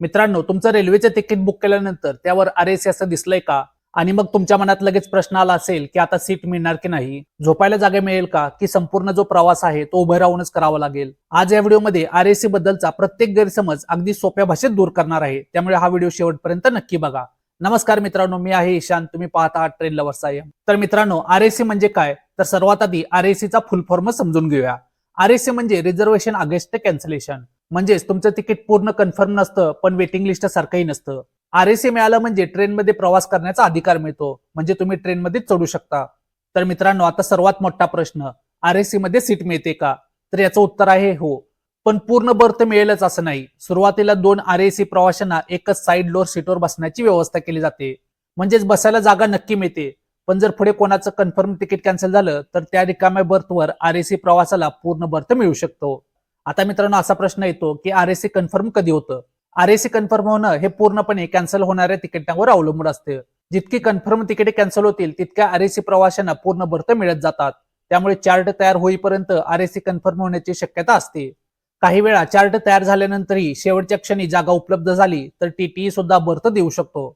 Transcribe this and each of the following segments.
मित्रांनो, तुमचं रेल्वेचं तिकीट बुक केल्यानंतर त्यावर आरएसी असं दिसलंय का? आणि मग तुमच्या मनात लगेच प्रश्न आला असेल की आता सीट मिळणार की नाही, झोपायला जागा मिळेल का, की संपूर्ण जो प्रवास आहे तो उभे राहूनच करावा लागेल. आज या व्हिडिओमध्ये आरएसी बद्दलचा प्रत्येक गैरसमज अगदी सोप्या भाषेत दूर करणार आहे. त्यामुळे हा व्हिडिओ शेवटपर्यंत नक्की बघा. नमस्कार मित्रांनो, मी आहे ईशान. तुम्ही पाहता आहात ट्रेन लव्हर्स आय एम. तर मित्रांनो, आरएसी म्हणजे काय? तर सर्वात आधी आरएसीचा फुल फॉर्म समजून घेऊया. आरएसी म्हणजे रिझर्वेशन अगेन्स्ट कॅन्सलेशन. म्हणजेच तुमचं तिकीट पूर्ण कन्फर्म नसतं, पण वेटिंग लिस्ट सारखंही नसतं. आरएसी मिळालं म्हणजे ट्रेनमध्ये प्रवास करण्याचा अधिकार मिळतो, म्हणजे तुम्ही ट्रेनमध्ये चढू शकता. तर मित्रांनो, आता सर्वात मोठा प्रश्न, आरएसी मध्ये सीट मिळते का? तर याचं उत्तर आहे हो. पण पूर्ण बर्थ मिळेलच असं नाही. सुरुवातीला 2 आरएसी प्रवाशांना एकच साईड डोअर सीटवर बसण्याची व्यवस्था केली जाते. म्हणजेच बसायला जागा नक्की मिळते. पण जर पुढे कोणाचं कन्फर्म तिकीट कॅन्सल झालं तर त्या रिकाम्या बर्थवर आरएसी प्रवासाला पूर्ण बर्थ मिळू शकतो. आता मित्रांनो, असा प्रश्न येतो की आरएसी कन्फर्म कधी होतं? आरएसी कन्फर्म होणं हे पूर्णपणे कॅन्सल होणाऱ्या तिकिटांवर अवलंबून असते. जितकी कन्फर्म तिकीटे कॅन्सल होतील तितक्या आरएसी प्रवाशांना पूर्ण बर्थ मिळत जातात. त्यामुळे चार्ट तयार होईपर्यंत आरएसी कन्फर्म होण्याची शक्यता असते. काही वेळा चार्ट तयार झाल्यानंतरही शेवटच्या क्षणी जागा उपलब्ध झाली तर टीटीई सुद्धा बर्थ देऊ शकतो.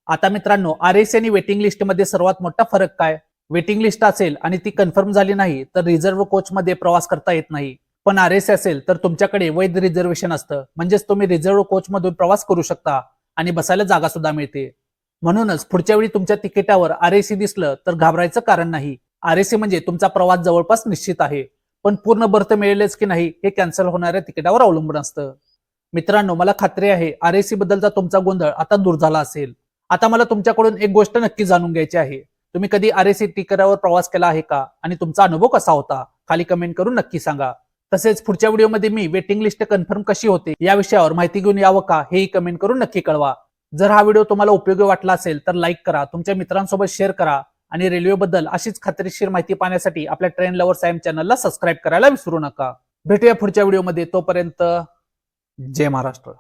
आता मित्रांनो, आरएसी आणि वेटिंग लिस्ट मध्ये सर्वात मोठा फरक काय? वेटिंग लिस्ट असेल आणि ती कन्फर्म झाली नाही तर रिझर्व्ह कोच मध्ये प्रवास करता येत नाही. पण आरएसी असेल तर तुमच्याकडे वैध रिझर्वेशन असतं, म्हणजेच तुम्ही रिझर्व्ह कोच मधून प्रवास करू शकता आणि बसायला जागा सुद्धा मिळते. म्हणूनच पुढच्या वेळी तुमच्या तिकिटावर आरएसी दिसलं तर घाबरायचं कारण नाही. आरएसी म्हणजे तुमचा प्रवास जवळपास निश्चित आहे. पण पूर्ण बर्थ मिळेलच की नाही हे कॅन्सल होणाऱ्या तिकिटावर अवलंबून असतं. मित्रांनो, मला खात्री आहे आरएसी बद्दलचा तुमचा गोंधळ आता दूर झाला असेल. आता मला तुमच्याकडून एक गोष्ट नक्की जाणून घ्यायची आहे. तुम्ही कधी आरएसी तिकिटावर प्रवास केला आहे का? आणि तुमचा अनुभव कसा होता? खाली कमेंट करून नक्की सांगा. तसेच पुढच्या व्हिडिओमध्ये मी वेटिंग लिस्ट कन्फर्म कशी होते या विषयावर माहिती घेऊन यावं का, हेही कमेंट करून नक्की कळवा. जर हा व्हिडिओ तुम्हाला उपयोगी वाटला असेल तर लाईक करा, तुमच्या मित्रांसोबत शेअर करा आणि रेल्वेबद्दल अशीच खात्रीशीर माहिती पाहण्यासाठी आपल्या ट्रेन लव्हर्स आय एम चॅनलला सबस्क्राईब करायला विसरू नका. भेटूया पुढच्या व्हिडिओमध्ये. तोपर्यंत जय महाराष्ट्र.